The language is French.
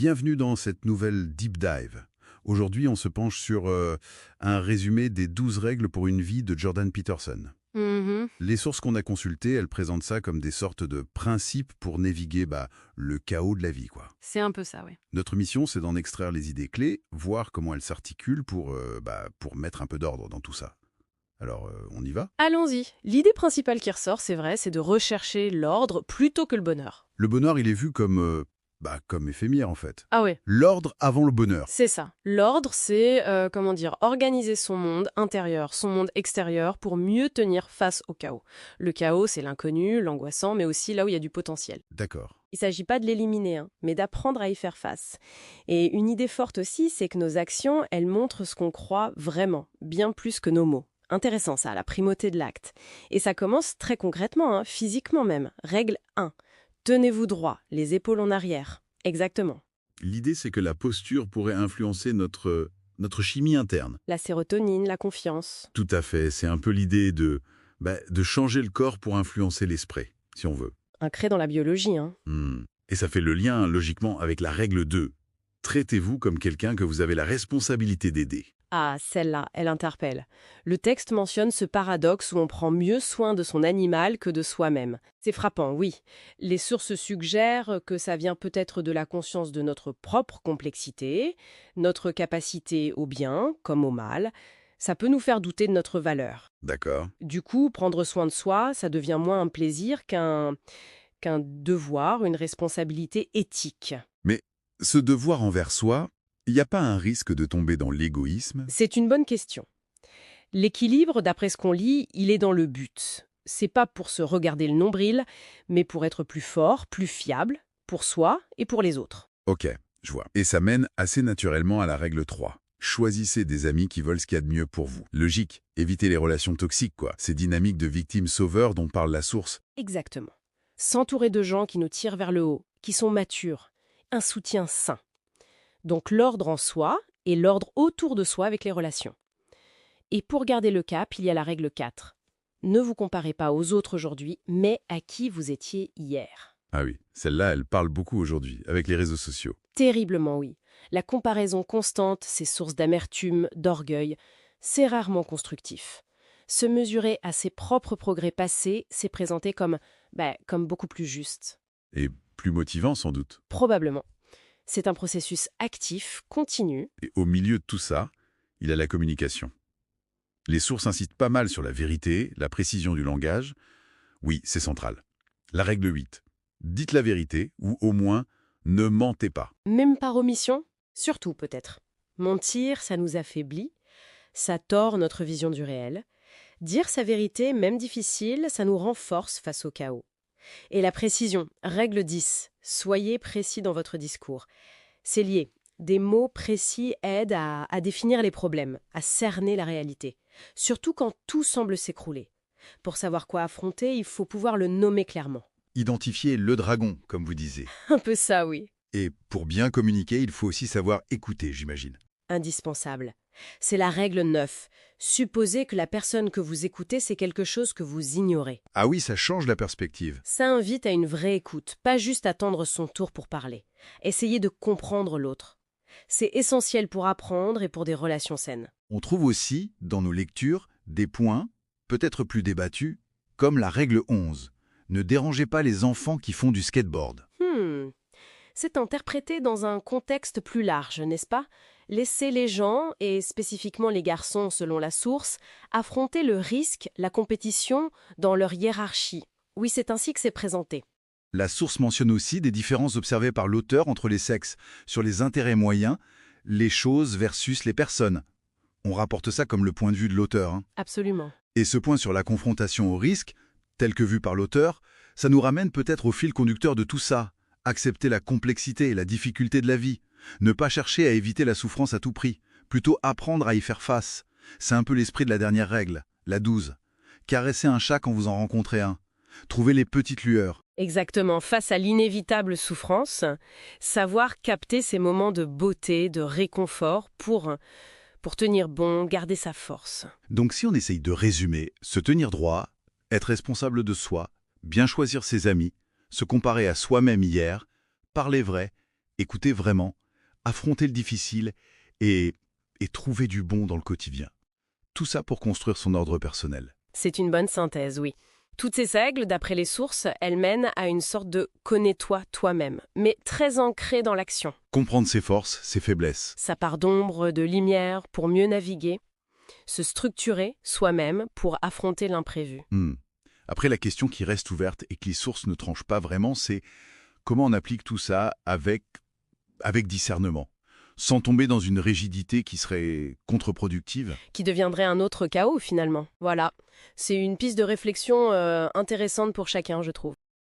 Bienvenue dans cette nouvelle Deep Dive. Aujourd'hui, on se penche sur un résumé des 12 règles pour une vie de Jordan Peterson. Mhm. Les sources qu'on a consultées, elles présentent ça comme des sortes de principes pour naviguer le chaos de la vie, quoi. C'est un peu ça, oui. Notre mission, c'est d'en extraire les idées clés, voir comment elles s'articulent pour mettre un peu d'ordre dans tout ça. Alors, on y va? Allons-y. L'idée principale qui ressort, c'est vrai, c'est de rechercher l'ordre plutôt que le bonheur. Le bonheur, il est vu comme éphémère, en fait. Ah ouais, L'ordre avant le bonheur. c'est ça. L'ordre, c'est, organiser son monde intérieur, son monde extérieur pour mieux tenir face au chaos. Le chaos, c'est l'inconnu, l'angoissant, mais aussi là où il y a du potentiel. D'accord. Il ne s'agit pas de l'éliminer, mais d'apprendre à y faire face. Et une idée forte aussi, c'est que nos actions, elles montrent ce qu'on croit vraiment, bien plus que nos mots. Intéressant ça, la primauté de l'acte. Et ça commence très concrètement, physiquement même. Règle 1. Tenez-vous droit, les épaules en arrière. Exactement. L'idée, c'est que la posture pourrait influencer notre chimie interne. La sérotonine, la confiance. Tout à fait. C'est un peu l'idée de changer le corps pour influencer l'esprit, si on veut. Ancré dans la biologie, Et ça fait le lien, logiquement, avec la règle 2. Traitez-vous comme quelqu'un que vous avez la responsabilité d'aider. Ah, celle-là, elle interpelle. Le texte mentionne ce paradoxe où on prend mieux soin de son animal que de soi-même. C'est frappant, oui. Les sources suggèrent que ça vient peut-être de la conscience de notre propre complexité, notre capacité au bien comme au mal. Ça peut nous faire douter de notre valeur. D'accord. Du coup, prendre soin de soi, ça devient moins un plaisir qu'un devoir, une responsabilité éthique. Mais ce devoir envers soi, il n'y a pas un risque de tomber dans l'égoïsme? C'est une bonne question. L'équilibre, d'après ce qu'on lit, il est dans le but. C'est pas pour se regarder le nombril, mais pour être plus fort, plus fiable, pour soi et pour les autres. Ok, je vois. Et ça mène assez naturellement à la règle 3. Choisissez des amis qui veulent ce qu'il y a de mieux pour vous. Logique, évitez les relations toxiques, quoi. Ces dynamiques de victime-sauveur dont parle la source. Exactement. S'entourer de gens qui nous tirent vers le haut, qui sont matures, un soutien sain. Donc l'ordre en soi et l'ordre autour de soi avec les relations. Et pour garder le cap, il y a la règle 4. Ne vous comparez pas aux autres aujourd'hui, mais à qui vous étiez hier. Ah oui, celle-là, elle parle beaucoup aujourd'hui, avec les réseaux sociaux. Terriblement, oui. La comparaison constante, c'est source d'amertume, d'orgueil. C'est rarement constructif. Se mesurer à ses propres progrès passés, c'est présenté comme beaucoup plus juste. Et plus motivant, sans doute. Probablement. C'est un processus actif, continu. Et au milieu de tout ça, il y a la communication. Les sources insistent pas mal sur la vérité, la précision du langage. Oui, c'est central. La règle 8. Dites la vérité, ou au moins, ne mentez pas. Même par omission, surtout peut-être. Mentir, ça nous affaiblit, ça tord notre vision du réel. Dire sa vérité, même difficile, ça nous renforce face au chaos. Et la précision, règle 10. Soyez précis dans votre discours. C'est lié. Des mots précis aident à définir les problèmes, à cerner la réalité. Surtout quand tout semble s'écrouler. Pour savoir quoi affronter, il faut pouvoir le nommer clairement. Identifier le dragon, comme vous disiez. Un peu ça, oui. Et pour bien communiquer, il faut aussi savoir écouter, j'imagine. Indispensable. C'est la règle 9. Supposez que la personne que vous écoutez, c'est quelque chose que vous ignorez. Ah oui, ça change la perspective. Ça invite à une vraie écoute, pas juste attendre son tour pour parler. Essayez de comprendre l'autre. C'est essentiel pour apprendre et pour des relations saines. On trouve aussi, dans nos lectures, des points, peut-être plus débattus, comme la règle 11. Ne dérangez pas les enfants qui font du skateboard. C'est interprété dans un contexte plus large, n'est-ce pas? Laissez les gens, et spécifiquement les garçons selon la source, affronter le risque, la compétition, dans leur hiérarchie. Oui, c'est ainsi que c'est présenté. La source mentionne aussi des différences observées par l'auteur entre les sexes, sur les intérêts moyens, les choses versus les personnes. On rapporte ça comme le point de vue de l'auteur. Absolument. Et ce point sur la confrontation au risque, tel que vu par l'auteur, ça nous ramène peut-être au fil conducteur de tout ça. Accepter la complexité et la difficulté de la vie. Ne pas chercher à éviter la souffrance à tout prix. Plutôt apprendre à y faire face. C'est un peu l'esprit de la dernière règle, la 12. Caresser un chat quand vous en rencontrez un. Trouver les petites lueurs. Exactement. Face à l'inévitable souffrance, savoir capter ces moments de beauté, de réconfort pour tenir bon, garder sa force. Donc si on essaye de résumer, se tenir droit, être responsable de soi, bien choisir ses amis, se comparer à soi-même hier, parler vrai écouter vraiment, affronter le difficile et trouver du bon dans le quotidien. Tout ça pour construire son ordre personnel. C'est une bonne synthèse, oui. Toutes ces règles, d'après les sources, elles mènent à une sorte de « connais-toi toi-même », mais très ancrée dans l'action. Comprendre ses forces, ses faiblesses. Sa part d'ombre, de lumière, pour mieux naviguer. Se structurer soi-même pour affronter l'imprévu. Après, la question qui reste ouverte et que les sources ne tranchent pas vraiment, c'est comment on applique tout ça avec discernement, sans tomber dans une rigidité qui serait contre-productive. Qui deviendrait un autre chaos, finalement. Voilà. C'est une piste de réflexion intéressante pour chacun, je trouve.